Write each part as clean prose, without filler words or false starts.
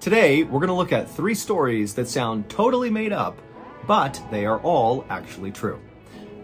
Today, we're going to look at 3 stories that sound totally made up, but they are all actually true.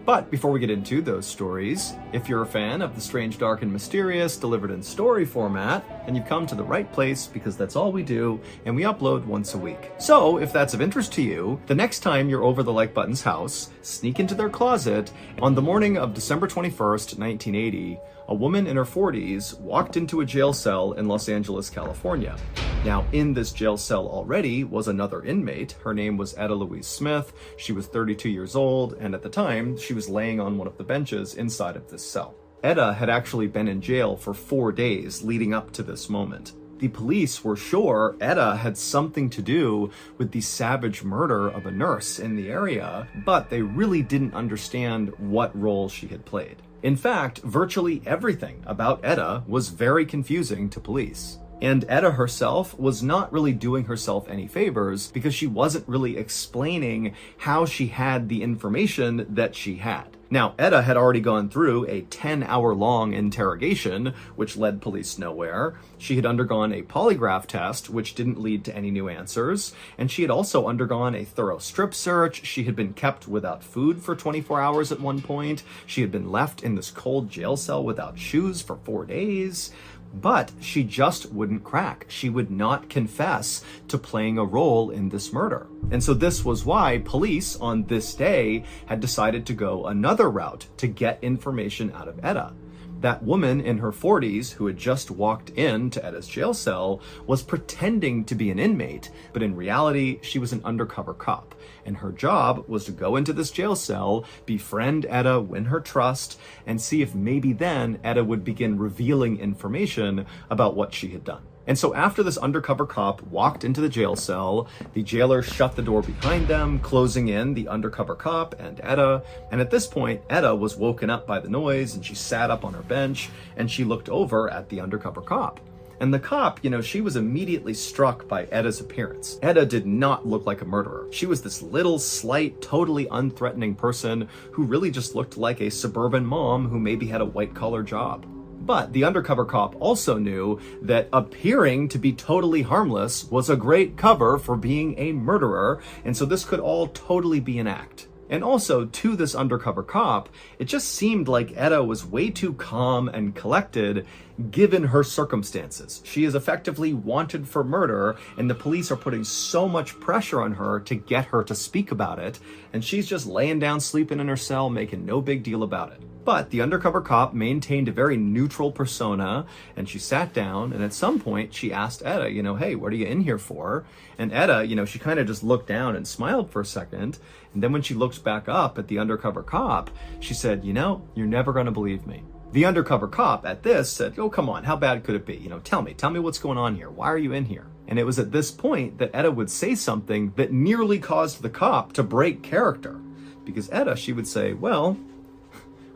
But before we get into those stories, if you're a fan of the strange, dark, and mysterious delivered in story format, then you've come to the right place because that's all we do, and we upload once a week. So if that's of interest to you, the next time you're over the Like Button's house, sneak into their closet. On the morning of December 21st, 1980, a woman in her 40s walked into a jail cell in Los Angeles, California. Now, in this jail cell already was another inmate. Her name was Etta Louise Smith. She was 32 years old, and at the time, she was laying on one of the benches inside of this cell. Etta had actually been in jail for 4 days leading up to this moment. The police were sure Etta had something to do with the savage murder of a nurse in the area, but they really didn't understand what role she had played. In fact, virtually everything about Etta was very confusing to police. And Etta herself was not really doing herself any favors because she wasn't really explaining how she had the information that she had. Now, Etta had already gone through a 10-hour-long interrogation, which led police nowhere. She had undergone a polygraph test, which didn't lead to any new answers. And she had also undergone a thorough strip search. She had been kept without food for 24 hours at one point. She had been left in this cold jail cell without shoes for 4 days. But she just wouldn't crack. She would not confess to playing a role in this murder. And so this was why police on this day had decided to go another route to get information out of Etta. That woman in her 40s who had just walked into Etta's jail cell was pretending to be an inmate, but in reality, she was an undercover cop. And her job was to go into this jail cell, befriend Etta, win her trust, and see if maybe then Etta would begin revealing information about what she had done. And so after this undercover cop walked into the jail cell, the jailer shut the door behind them, closing in the undercover cop and Etta. And at this point, Etta was woken up by the noise and she sat up on her bench and she looked over at the undercover cop. And the cop, she was immediately struck by Etta's appearance. Etta did not look like a murderer. She was this little, slight, totally unthreatening person who really just looked like a suburban mom who maybe had a white-collar job. But the undercover cop also knew that appearing to be totally harmless was a great cover for being a murderer, and so this could all totally be an act. And also, to this undercover cop, it just seemed like Etta was way too calm and collected given her circumstances. She is effectively wanted for murder, and the police are putting so much pressure on her to get her to speak about it, and she's just laying down sleeping in her cell, making no big deal about it. But the undercover cop maintained a very neutral persona, and she sat down, and at some point she asked Etta, hey, what are you in here for? And Etta, she kind of just looked down and smiled for a second, and then when she looked back up at the undercover cop, she said, you're never going to believe me. The undercover cop at this said, oh, come on, how bad could it be? Tell me what's going on here. Why are you in here? And it was at this point that Etta would say something that nearly caused the cop to break character. Because Etta, she would say, well,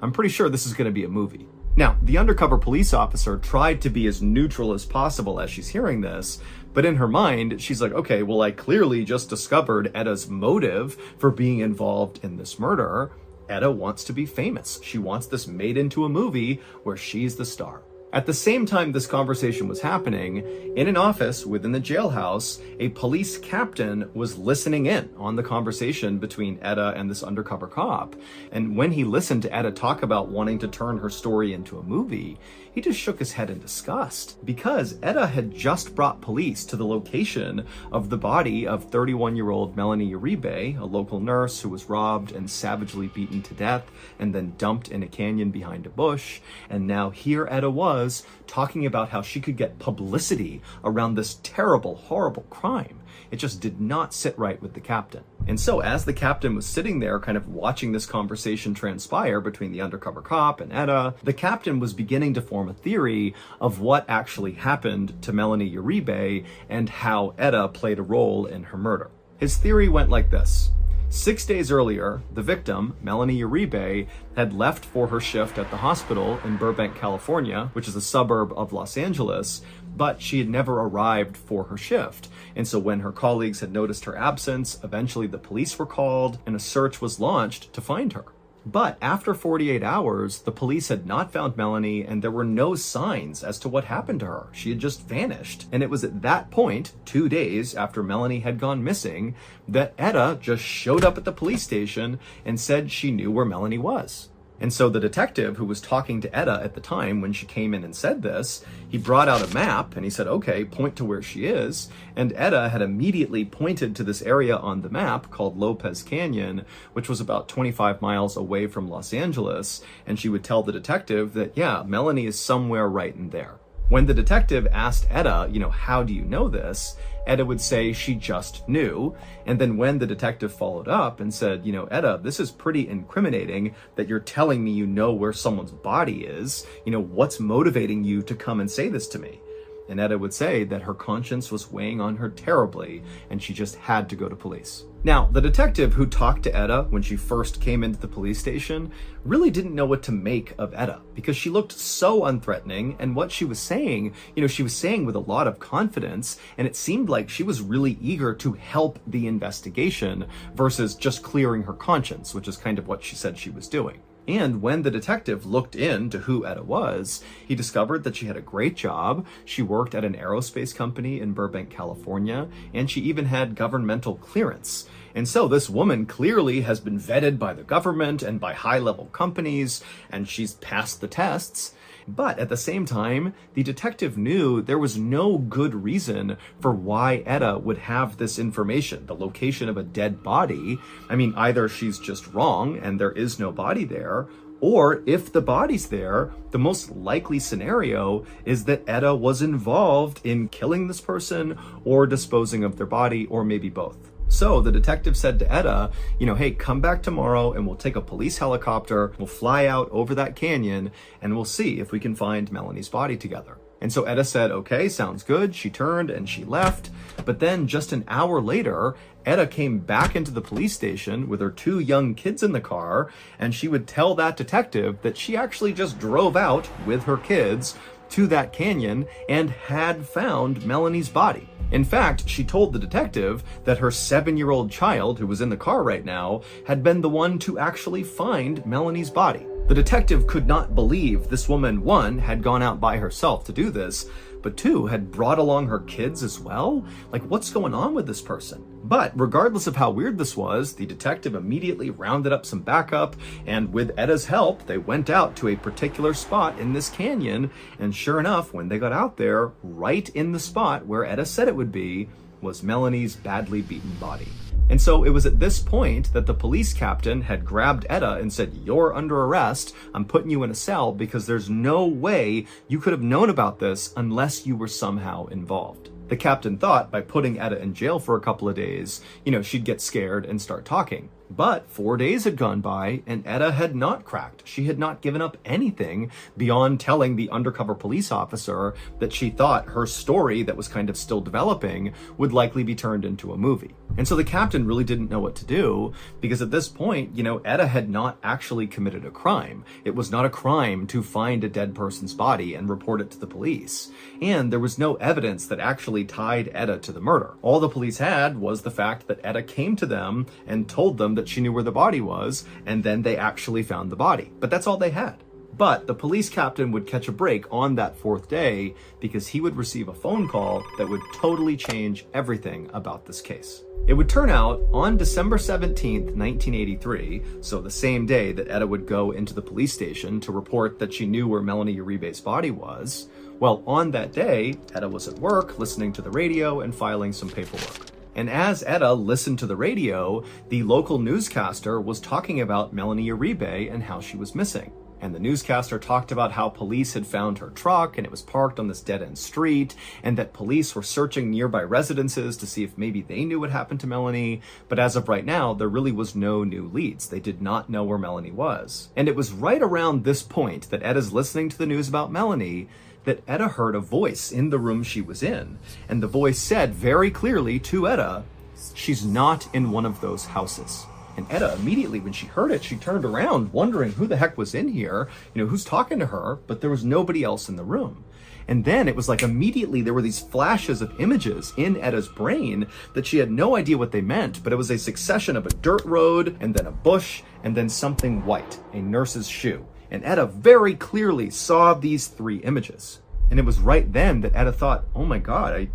I'm pretty sure this is going to be a movie. Now, the undercover police officer tried to be as neutral as possible as she's hearing this, but in her mind, she's like, okay, well, I clearly just discovered Etta's motive for being involved in this murder. Etta wants to be famous. She wants this made into a movie where she's the star. At the same time this conversation was happening, in an office within the jailhouse, a police captain was listening in on the conversation between Etta and this undercover cop. And when he listened to Etta talk about wanting to turn her story into a movie, he just shook his head in disgust because Etta had just brought police to the location of the body of 31-year-old Melanie Uribe, a local nurse who was robbed and savagely beaten to death and then dumped in a canyon behind a bush. And now here Etta was talking about how she could get publicity around this terrible, horrible crime. It just did not sit right with the captain. And so as the captain was sitting there kind of watching this conversation transpire between the undercover cop and Etta, the captain was beginning to form a theory of what actually happened to Melanie Uribe and how Etta played a role in her murder. His theory went like this. 6 days earlier, the victim, Melanie Uribe, had left for her shift at the hospital in Burbank, California, which is a suburb of Los Angeles, but she had never arrived for her shift. And so when her colleagues had noticed her absence, eventually the police were called and a search was launched to find her. But after 48 hours, the police had not found Melanie and there were no signs as to what happened to her. She had just vanished. And it was at that point, 2 days after Melanie had gone missing, that Etta just showed up at the police station and said she knew where Melanie was. And so the detective who was talking to Etta at the time when she came in and said this, he brought out a map and he said, okay, point to where she is. And Etta had immediately pointed to this area on the map called Lopez Canyon, which was about 25 miles away from Los Angeles. And she would tell the detective that, yeah, Melanie is somewhere right in there. When the detective asked Etta, how do you know this? Etta would say she just knew. And then when the detective followed up and said, Etta, this is pretty incriminating that you're telling me you know where someone's body is. What's motivating you to come and say this to me? And Etta would say that her conscience was weighing on her terribly and she just had to go to police. Now, the detective who talked to Etta when she first came into the police station really didn't know what to make of Etta because she looked so unthreatening, and what she was saying, she was saying with a lot of confidence, and it seemed like she was really eager to help the investigation versus just clearing her conscience, which is kind of what she said she was doing. And when the detective looked into who Etta was, he discovered that she had a great job. She worked at an aerospace company in Burbank, California, and she even had governmental clearance. And so this woman clearly has been vetted by the government and by high-level companies, and she's passed the tests. But at the same time, the detective knew there was no good reason for why Etta would have this information, the location of a dead body. I mean, either she's just wrong and there is no body there, or if the body's there, the most likely scenario is that Etta was involved in killing this person or disposing of their body, or maybe both. So the detective said to Etta, hey, come back tomorrow and we'll take a police helicopter, we'll fly out over that canyon, and we'll see if we can find Melanie's body together. And so Etta said, okay, sounds good. She turned and she left. But then just an hour later, Etta came back into the police station with her 2 young kids in the car, and she would tell that detective that she actually just drove out with her kids to that canyon and had found Melanie's body. In fact, she told the detective that her 7-year-old child, who was in the car right now, had been the one to actually find Melanie's body. The detective could not believe this woman, 1, had gone out by herself to do this, but 2, had brought along her kids as well? Like, what's going on with this person? But regardless of how weird this was, the detective immediately rounded up some backup, and with Etta's help, they went out to a particular spot in this canyon, and sure enough, when they got out there, right in the spot where Etta said it would be, was Melanie's badly beaten body. And so it was at this point that the police captain had grabbed Etta and said, you're under arrest. I'm putting you in a cell because there's no way you could have known about this unless you were somehow involved. The captain thought by putting Etta in jail for a couple of days, she'd get scared and start talking. But 4 days had gone by and Etta had not cracked. She had not given up anything beyond telling the undercover police officer that she thought her story that was kind of still developing would likely be turned into a movie. And so the captain really didn't know what to do because at this point, Etta had not actually committed a crime. It was not a crime to find a dead person's body and report it to the police. And there was no evidence that actually tied Etta to the murder. All the police had was the fact that Etta came to them and told them that she knew where the body was, and then they actually found the body. But that's all they had. But the police captain would catch a break on that 4th day because he would receive a phone call that would totally change everything about this case. It would turn out on December 17th, 1983, so the same day that Etta would go into the police station to report that she knew where Melanie Uribe's body was, well, on that day, Etta was at work listening to the radio and filing some paperwork. And as Etta listened to the radio, the local newscaster was talking about Melanie Uribe and how she was missing. And the newscaster talked about how police had found her truck and it was parked on this dead-end street, and that police were searching nearby residences to see if maybe they knew what happened to Melanie. But as of right now, there really was no new leads. They did not know where Melanie was. And it was right around this point that Etta's listening to the news about Melanie that Etta heard a voice in the room she was in. And the voice said very clearly to Etta, she's not in one of those houses. And Etta immediately, when she heard it, she turned around wondering who the heck was in here, who's talking to her, but there was nobody else in the room. And then it was like immediately there were these flashes of images in Etta's brain that she had no idea what they meant, but it was a succession of a dirt road and then a bush and then something white, a nurse's shoe. And Etta very clearly saw these three images. And it was right then that Etta thought, oh my God,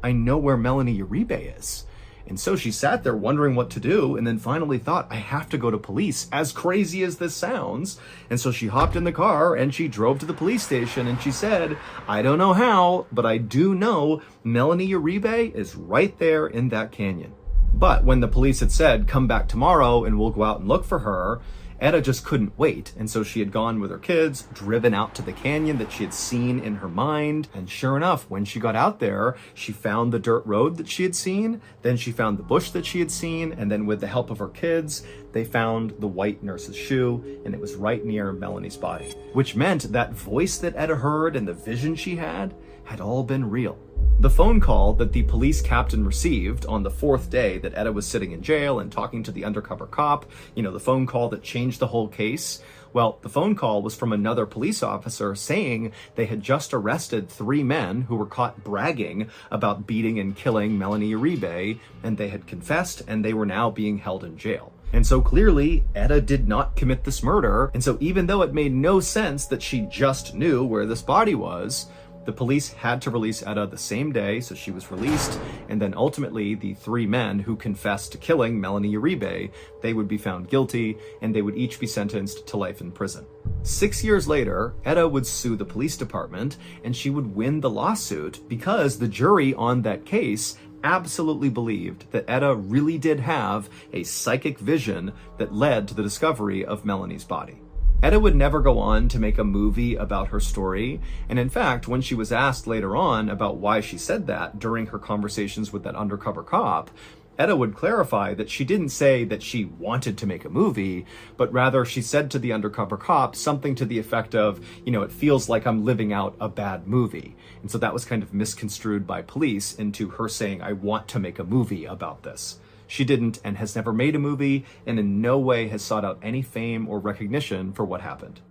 I know where Melanie Uribe is. And so she sat there wondering what to do, and then finally thought, I have to go to police, as crazy as this sounds. And so she hopped in the car and she drove to the police station and she said, I don't know how, but I do know Melanie Uribe is right there in that canyon. But when the police had said, come back tomorrow and we'll go out and look for her, Etta just couldn't wait, and so she had gone with her kids, driven out to the canyon that she had seen in her mind, and sure enough, when she got out there, she found the dirt road that she had seen, then she found the bush that she had seen, and then with the help of her kids, they found the white nurse's shoe, and it was right near Melanie's body. Which meant that voice that Etta heard and the vision she had all been real. The phone call that the police captain received on the fourth day that Etta was sitting in jail and talking to the undercover cop, the phone call that changed the whole case, well, the phone call was from another police officer saying they had just arrested 3 men who were caught bragging about beating and killing Melanie Uribe, and they had confessed and they were now being held in jail. And so clearly, Etta did not commit this murder, and so even though it made no sense that she just knew where this body was, the police had to release Etta the same day, so she was released, and then ultimately the 3 men who confessed to killing Melanie Uribe, they would be found guilty, and they would each be sentenced to life in prison. 6 years later, Etta would sue the police department, and she would win the lawsuit because the jury on that case absolutely believed that Etta really did have a psychic vision that led to the discovery of Melanie's body. Etta would never go on to make a movie about her story, and in fact, when she was asked later on about why she said that during her conversations with that undercover cop, Etta would clarify that she didn't say that she wanted to make a movie, but rather she said to the undercover cop something to the effect of, it feels like I'm living out a bad movie. And so that was kind of misconstrued by police into her saying, I want to make a movie about this. She didn't and has never made a movie, and in no way has sought out any fame or recognition for what happened.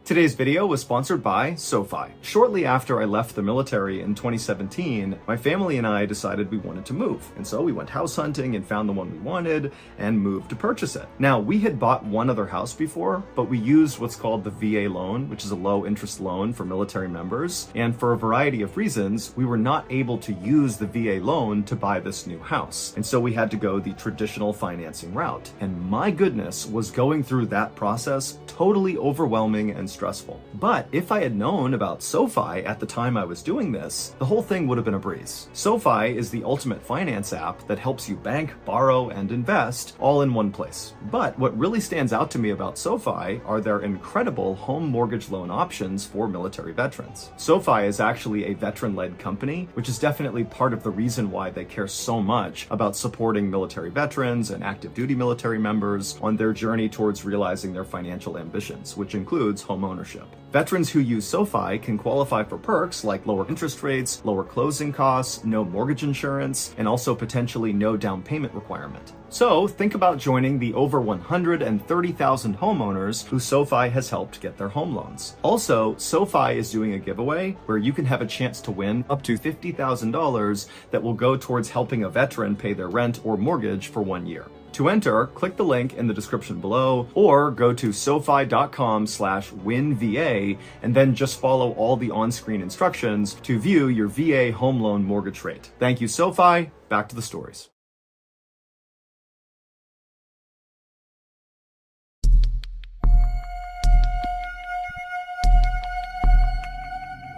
Today's video was sponsored by SoFi. Shortly after I left the military in 2017, my family and I decided we wanted to move. And so we went house hunting and found the one we wanted and moved to purchase it. Now, we had bought one other house before, but we used what's called the VA loan, which is a low interest loan for military members. And for a variety of reasons, we were not able to use the VA loan to buy this new house. And so we had to go the traditional financing route. And my goodness, was going through that process totally overwhelming and stressful. But if I had known about SoFi at the time I was doing this, the whole thing would have been a breeze. SoFi is the ultimate finance app that helps you bank, borrow, and invest all in one place. But what really stands out to me about SoFi are their incredible home mortgage loan options for military veterans. SoFi is actually a veteran-led company, which is definitely part of the reason why they care so much about supporting military veterans and active duty military members on their journey towards realizing their financial ambitions, which includes home ownership. Veterans who use SoFi can qualify for perks like lower interest rates, lower closing costs, no mortgage insurance, and also potentially no down payment requirement. So think about joining the over 130,000 homeowners who SoFi has helped get their home loans. Also, SoFi is doing a giveaway where you can have a chance to win up to $50,000 that will go towards helping a veteran pay their rent or mortgage for 1 year. To enter, click the link in the description below or go to sofi.com/winva and then just follow all the on-screen instructions to view your VA home loan mortgage rate. Thank you, SoFi. Back to the stories.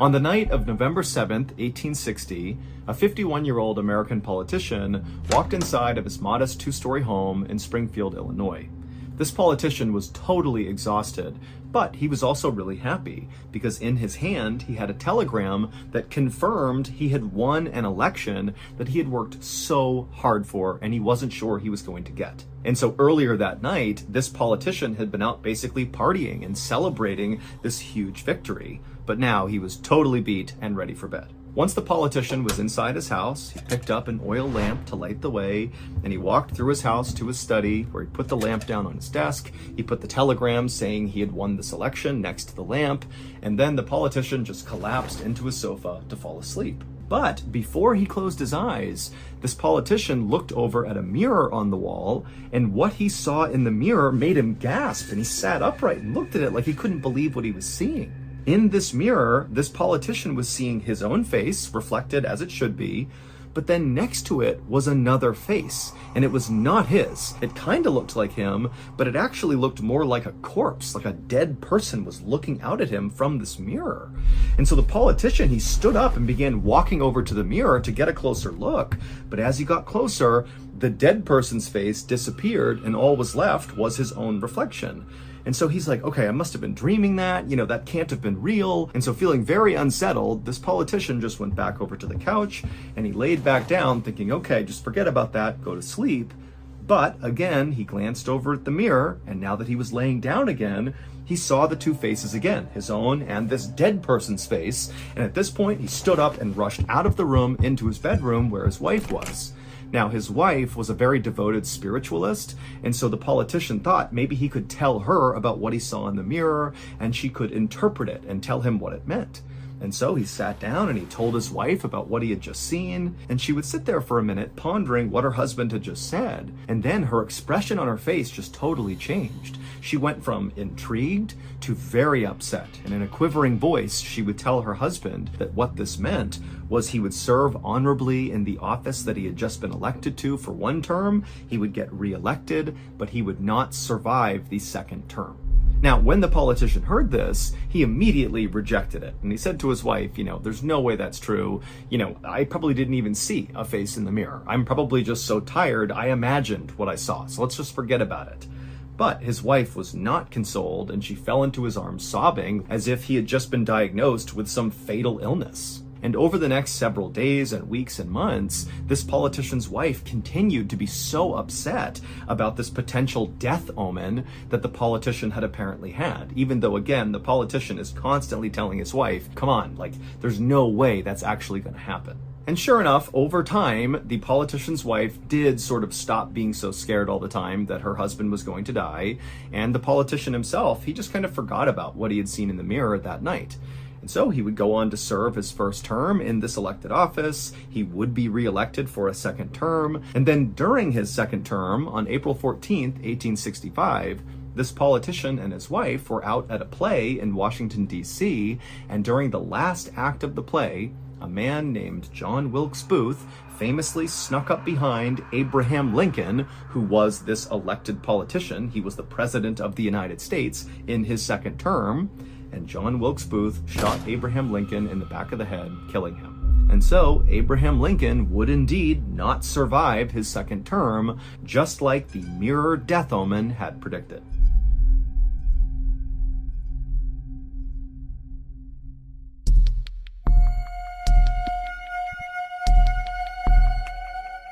On the night of November 7th, 1860, a 51-year-old American politician walked inside of his modest 2-story home in Springfield, Illinois. This politician was totally exhausted, but he was also really happy because in his hand he had a telegram that confirmed he had won an election that he had worked so hard for and he wasn't sure he was going to get. And so earlier that night, this politician had been out basically partying and celebrating this huge victory. but now he was totally beat and ready for bed. Once the politician was inside his house, he picked up an oil lamp to light the way, and he walked through his house to his study, where he put the lamp down on his desk. He put the telegram saying he had won this election next to the lamp, and then the politician just collapsed into his sofa to fall asleep. But before he closed his eyes, this politician looked over at a mirror on the wall, and what he saw in the mirror made him gasp, and he sat upright and looked at it like he couldn't believe what he was seeing. In this mirror, this politician was seeing his own face, reflected as it should be, but then next to it was another face, and it was not his. It kind of looked like him, but it actually looked more like a corpse, like a dead person was looking out at him from this mirror. And so the politician, he stood up and began walking over to the mirror to get a closer look, but as he got closer, the dead person's face disappeared, and all was left was his own reflection. And so he's like, okay, I must have been dreaming that, that can't have been real. And so feeling very unsettled, this politician just went back over to the couch and he laid back down thinking, okay, just forget about that, go to sleep. But again, he glanced over at the mirror, and now that he was laying down again, he saw the two faces again, his own and this dead person's face. And at this point, he stood up and rushed out of the room into his bedroom where his wife was. Now, his wife was a very devoted spiritualist, and so the politician thought maybe he could tell her about what he saw in the mirror, and she could interpret it and tell him what it meant. And so he sat down and he told his wife about what he had just seen, and she would sit there for a minute pondering what her husband had just said, and then her expression on her face just totally changed. She went from intrigued to very upset, and in a quivering voice, she would tell her husband that what this meant was he would serve honorably in the office that he had just been elected to for one term, he would get reelected, but he would not survive the second term. Now, when the politician heard this, he immediately rejected it. And he said to his wife, there's no way that's true. I probably didn't even see a face in the mirror. I'm probably just so tired, I imagined what I saw. So let's just forget about it. But his wife was not consoled, and she fell into his arms sobbing as if he had just been diagnosed with some fatal illness. And over the next several days and weeks and months, this politician's wife continued to be so upset about this potential death omen that the politician had apparently had, even though, again, the politician is constantly telling his wife, come on, there's no way that's actually going to happen. And sure enough, over time, the politician's wife did sort of stop being so scared all the time that her husband was going to die, and the politician himself, he just kind of forgot about what he had seen in the mirror that night. And so he would go on to serve his first term in this elected office. He would be reelected for a second term. And then during his second term, on April 14th, 1865, this politician and his wife were out at a play in Washington, D.C., and during the last act of the play, a man named John Wilkes Booth famously snuck up behind Abraham Lincoln, who was this elected politician. He was the president of the United States in his second term. And John Wilkes Booth shot Abraham Lincoln in the back of the head, killing him. And so Abraham Lincoln would indeed not survive his second term, just like the mirror death omen had predicted.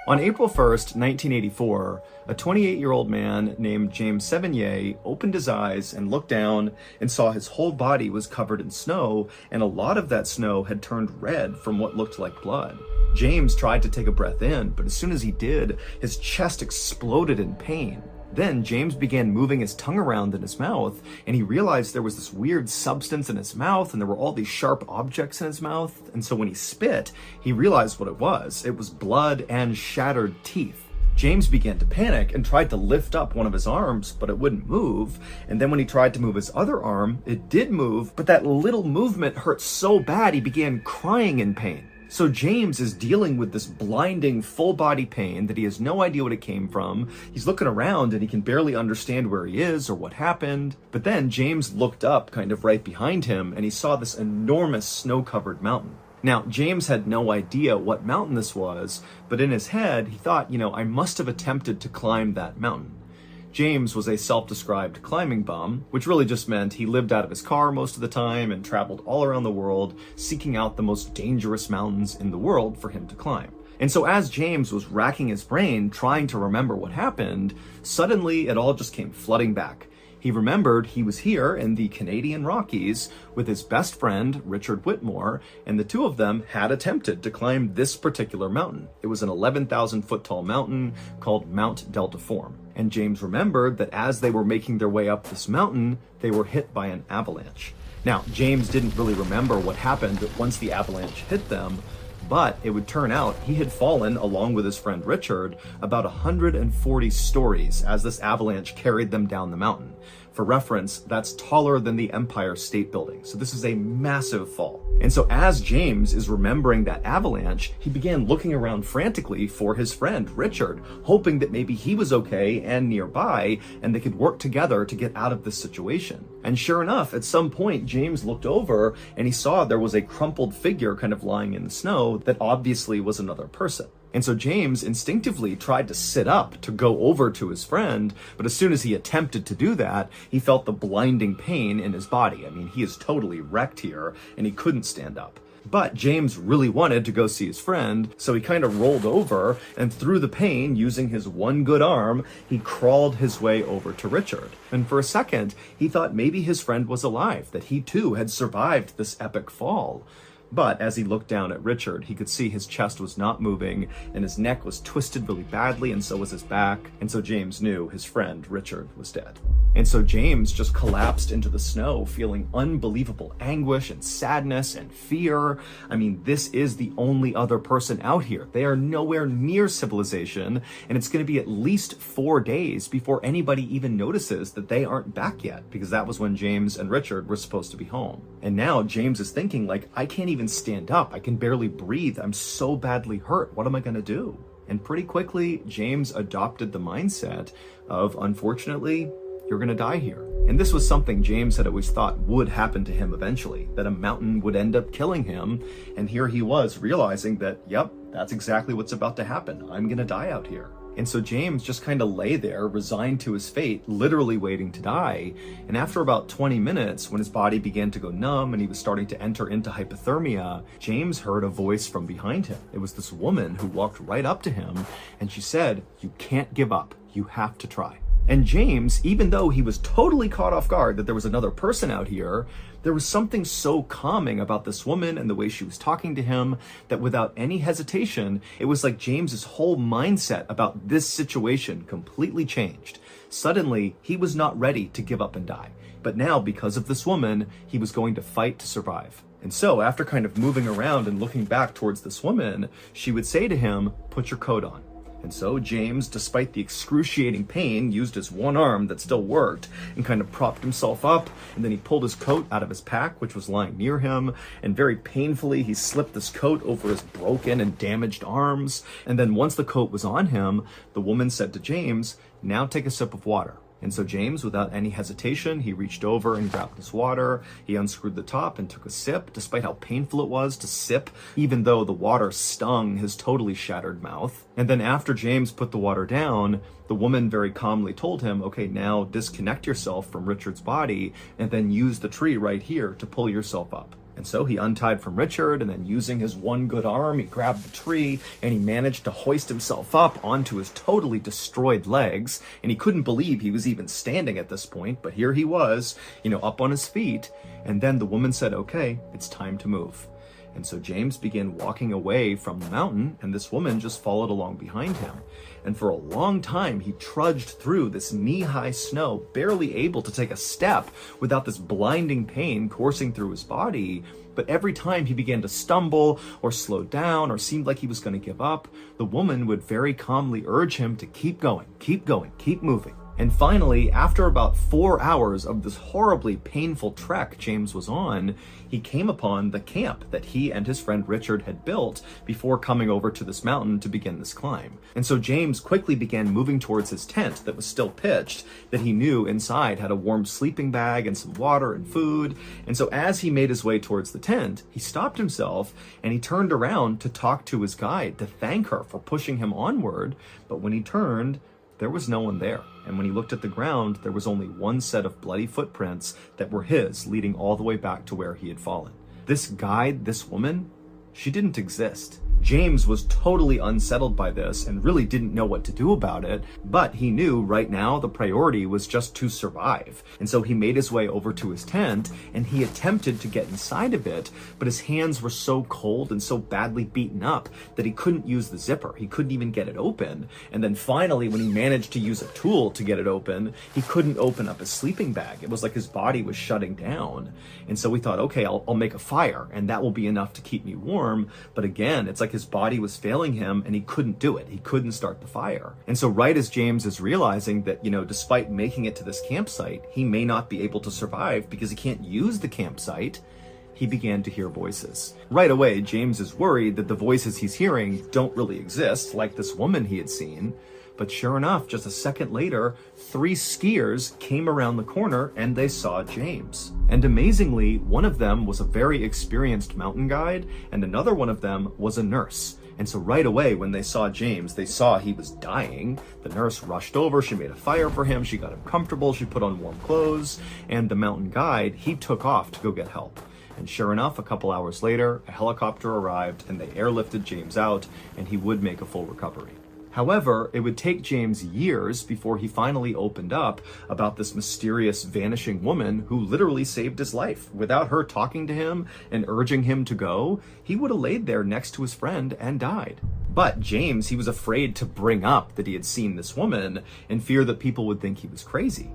On April 1st, 1984, a 28-year-old man named James Sevigny opened his eyes and looked down and saw his whole body was covered in snow, and a lot of that snow had turned red from what looked like blood. James tried to take a breath in, but as soon as he did, his chest exploded in pain. Then James began moving his tongue around in his mouth, and he realized there was this weird substance in his mouth, and there were all these sharp objects in his mouth. And so when he spit, he realized what it was. It was blood and shattered teeth. James began to panic and tried to lift up one of his arms, but it wouldn't move. And then when he tried to move his other arm, it did move, but that little movement hurt so bad he began crying in pain. So James is dealing with this blinding full body pain that he has no idea what it came from. He's looking around and he can barely understand where he is or what happened. But then James looked up kind of right behind him and he saw this enormous snow-covered mountain. Now, James had no idea what mountain this was, but in his head, he thought, I must have attempted to climb that mountain. James was a self-described climbing bum, which really just meant he lived out of his car most of the time and traveled all around the world, seeking out the most dangerous mountains in the world for him to climb. And so as James was racking his brain, trying to remember what happened, suddenly it all just came flooding back. He remembered he was here in the Canadian Rockies with his best friend, Richard Whitmore, and the two of them had attempted to climb this particular mountain. It was an 11,000 foot tall mountain called Mount Deltaform. And James remembered that as they were making their way up this mountain, they were hit by an avalanche. Now, James didn't really remember what happened once the avalanche hit them, but it would turn out he had fallen, along with his friend Richard, about 140 stories as this avalanche carried them down the mountain. For reference, that's taller than the Empire State Building, so this is a massive fall. And so as James is remembering that avalanche, he began looking around frantically for his friend Richard, hoping that maybe he was okay and nearby, and they could work together to get out of this situation. And sure enough, at some point, James looked over and he saw there was a crumpled figure kind of lying in the snow that obviously was another person. And so James instinctively tried to sit up to go over to his friend, but as soon as he attempted to do that, he felt the blinding pain in his body. I mean, he is totally wrecked here, and he couldn't stand up. But James really wanted to go see his friend, so he kind of rolled over, and through the pain, using his one good arm, he crawled his way over to Richard. And for a second, he thought maybe his friend was alive, that he too had survived this epic fall. But as he looked down at Richard, he could see his chest was not moving, and his neck was twisted really badly, and so was his back. And so James knew his friend Richard was dead. And so James just collapsed into the snow, feeling unbelievable anguish and sadness and fear. I mean, this is the only other person out here. They are nowhere near civilization, and it's going to be at least 4 days before anybody even notices that they aren't back yet, because that was when James and Richard were supposed to be home. And now James is thinking, like, I can't even stand up. I can barely breathe. I'm so badly hurt. What am I going to do? And pretty quickly, James adopted the mindset of, unfortunately, you're going to die here. And this was something James had always thought would happen to him eventually, that a mountain would end up killing him. And here he was realizing that, yep, that's exactly what's about to happen. I'm going to die out here. And so James just kind of lay there, resigned to his fate, literally waiting to die. And after about 20 minutes, when his body began to go numb and he was starting to enter into hypothermia, James heard a voice from behind him. It was this woman who walked right up to him, and she said, "You can't give up. You have to try." And James, even though he was totally caught off guard that there was another person out here, there was something so calming about this woman and the way she was talking to him that without any hesitation, it was like James's whole mindset about this situation completely changed. Suddenly, he was not ready to give up and die. But now, because of this woman, he was going to fight to survive. And so, after kind of moving around and looking back towards this woman, she would say to him, "Put your coat on." And so James, despite the excruciating pain, used his one arm that still worked and kind of propped himself up, and then he pulled his coat out of his pack, which was lying near him, and very painfully he slipped this coat over his broken and damaged arms. And then once the coat was on him, the woman said to James, "Now take a sip of water." And so James, without any hesitation, he reached over and grabbed his water. He unscrewed the top and took a sip, despite how painful it was to sip, even though the water stung his totally shattered mouth. And then after James put the water down, the woman very calmly told him, "Okay, now disconnect yourself from Richard's body and then use the tree right here to pull yourself up." And so he untied from Richard, and then using his one good arm, he grabbed the tree and he managed to hoist himself up onto his totally destroyed legs. And he couldn't believe he was even standing at this point, but here he was, up on his feet. And then the woman said, "Okay, it's time to move." And so James began walking away from the mountain, and this woman just followed along behind him. And for a long time, he trudged through this knee-high snow, barely able to take a step without this blinding pain coursing through his body. But every time he began to stumble or slow down or seemed like he was going to give up, the woman would very calmly urge him to keep going, keep moving. And finally, after about 4 hours of this horribly painful trek James was on, he came upon the camp that he and his friend Richard had built before coming over to this mountain to begin this climb. And so James quickly began moving towards his tent that was still pitched, that he knew inside had a warm sleeping bag and some water and food. And so as he made his way towards the tent, he stopped himself and he turned around to talk to his guide, to thank her for pushing him onward. But when he turned, there was no one there. And when he looked at the ground, there was only one set of bloody footprints that were his, leading all the way back to where he had fallen. This guide, this woman, she didn't exist. James was totally unsettled by this and really didn't know what to do about it, but he knew right now the priority was just to survive. And so he made his way over to his tent and he attempted to get inside of it, but his hands were so cold and so badly beaten up that he couldn't use the zipper. He couldn't even get it open. And then finally, when he managed to use a tool to get it open, he couldn't open up his sleeping bag. It was like his body was shutting down. And so we thought, okay, I'll make a fire and that will be enough to keep me warm. But again, it's like his body was failing him and he couldn't do it. He couldn't start the fire. And so right as James is realizing that, despite making it to this campsite, he may not be able to survive because he can't use the campsite, he began to hear voices. Right away, James is worried that the voices he's hearing don't really exist, like this woman he had seen. But sure enough, just a second later, 3 skiers came around the corner and they saw James. And amazingly, one of them was a very experienced mountain guide and another one of them was a nurse. And so right away, when they saw James, they saw he was dying. The nurse rushed over, she made a fire for him, she got him comfortable, she put on warm clothes, and the mountain guide, he took off to go get help. And sure enough, a couple hours later, a helicopter arrived and they airlifted James out and he would make a full recovery. However, it would take James years before he finally opened up about this mysterious vanishing woman who literally saved his life. Without her talking to him and urging him to go, he would have laid there next to his friend and died. But James, he was afraid to bring up that he had seen this woman in fear that people would think he was crazy.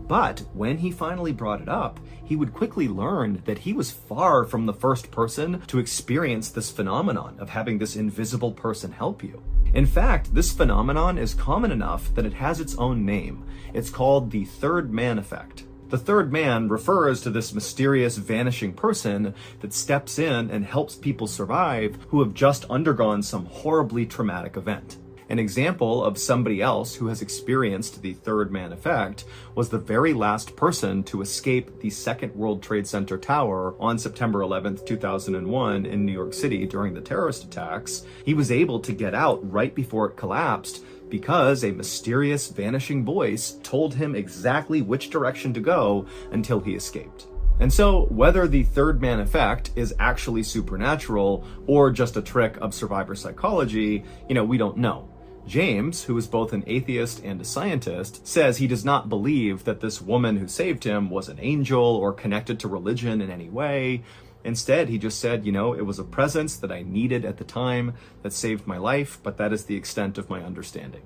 But when he finally brought it up, he would quickly learn that he was far from the first person to experience this phenomenon of having this invisible person help you. In fact, this phenomenon is common enough that it has its own name. It's called the third man effect. The third man refers to this mysterious vanishing person that steps in and helps people survive who have just undergone some horribly traumatic event. An example of somebody else who has experienced the third man effect was the very last person to escape the Second World Trade Center tower on September 11th, 2001 in New York City during the terrorist attacks. He was able to get out right before it collapsed because a mysterious vanishing voice told him exactly which direction to go until he escaped. And so, whether the third man effect is actually supernatural or just a trick of survivor psychology, we don't know. James, who is both an atheist and a scientist, says he does not believe that this woman who saved him was an angel or connected to religion in any way. Instead, he just said, it was a presence that I needed at the time that saved my life, but that is the extent of my understanding.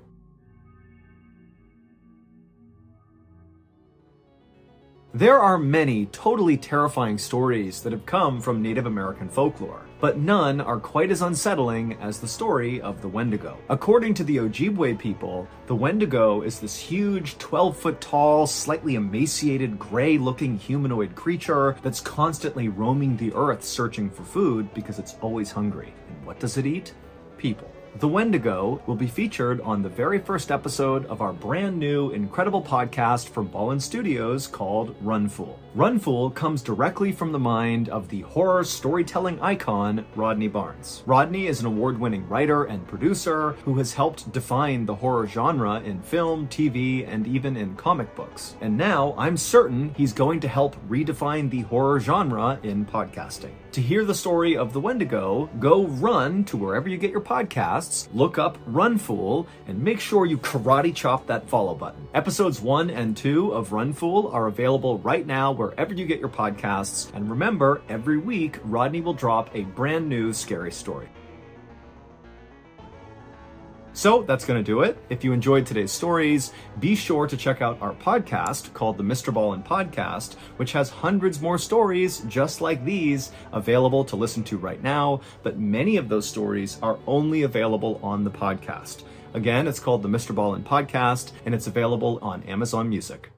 There are many totally terrifying stories that have come from Native American folklore, but none are quite as unsettling as the story of the Wendigo. According to the Ojibwe people, the Wendigo is this huge 12-foot tall, slightly emaciated, gray-looking humanoid creature that's constantly roaming the earth searching for food because it's always hungry. And what does it eat? People. The Wendigo will be featured on the very first episode of our brand new incredible podcast from Ballin Studios called Run Fool. Run Fool comes directly from the mind of the horror storytelling icon Rodney Barnes. Rodney is an award-winning writer and producer who has helped define the horror genre in film, TV, and even in comic books. And now I'm certain he's going to help redefine the horror genre in podcasting. To hear the story of the Wendigo, go run to wherever you get your podcasts, look up Run Fool, and make sure you karate chop that follow button. Episodes 1 and 2 of Run Fool are available right now wherever you get your podcasts. And remember, every week, Rodney will drop a brand new scary story. So that's going to do it. If you enjoyed today's stories, be sure to check out our podcast called the Mr. Ballin Podcast, which has hundreds more stories just like these available to listen to right now, but many of those stories are only available on the podcast. Again, it's called the Mr. Ballin Podcast, and it's available on Amazon Music.